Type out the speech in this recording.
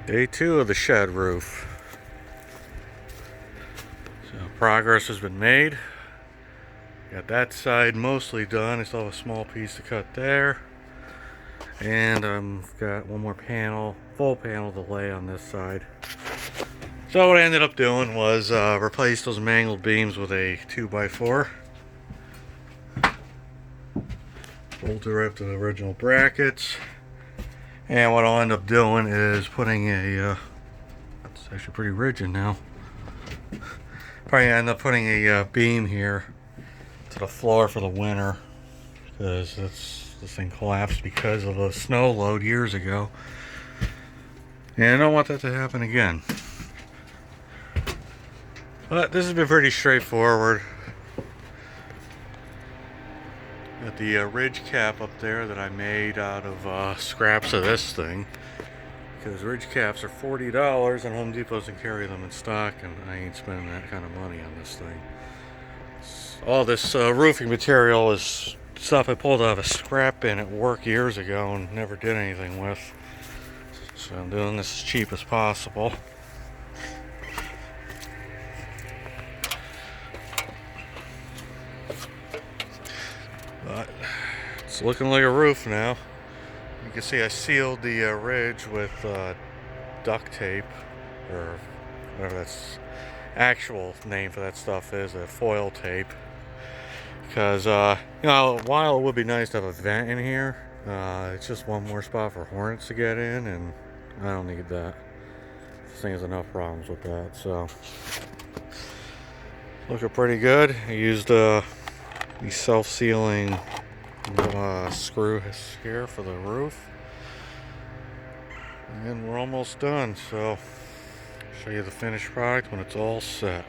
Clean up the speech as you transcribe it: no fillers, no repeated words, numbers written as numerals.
Day 2 of the shed roof. So progress has been made. Got that side mostly done. I still have a small piece to cut there. And I've got one more panel, full panel to lay on this side. So what I ended up doing was replace those mangled beams with a 2x4. Bolted right up to the original brackets. And what I'll end up doing is putting a, it's actually pretty rigid now. Probably end up putting a beam here to the floor for the winter, because this thing collapsed because of a snow load years ago. And I don't want that to happen again. But this has been pretty straightforward. Got the ridge cap up there that I made out of scraps of this thing, because ridge caps are $40 and Home Depot doesn't carry them in stock, and I ain't spending that kind of money on this thing. All this roofing material is stuff I pulled out of a scrap bin at work years ago and never did anything with, so I'm doing this as cheap as possible. But it's looking like a roof now. You can see I sealed the ridge with duct tape, or whatever that's actual name for that stuff is, a foil tape. Because you know, while it would be nice to have a vent in here, it's just one more spot for hornets to get in, and I don't need that. This thing has enough problems with that. So looking pretty good. I used these self-sealing screws here for the roof, and we're almost done. So I'll show you the finished product when it's all set.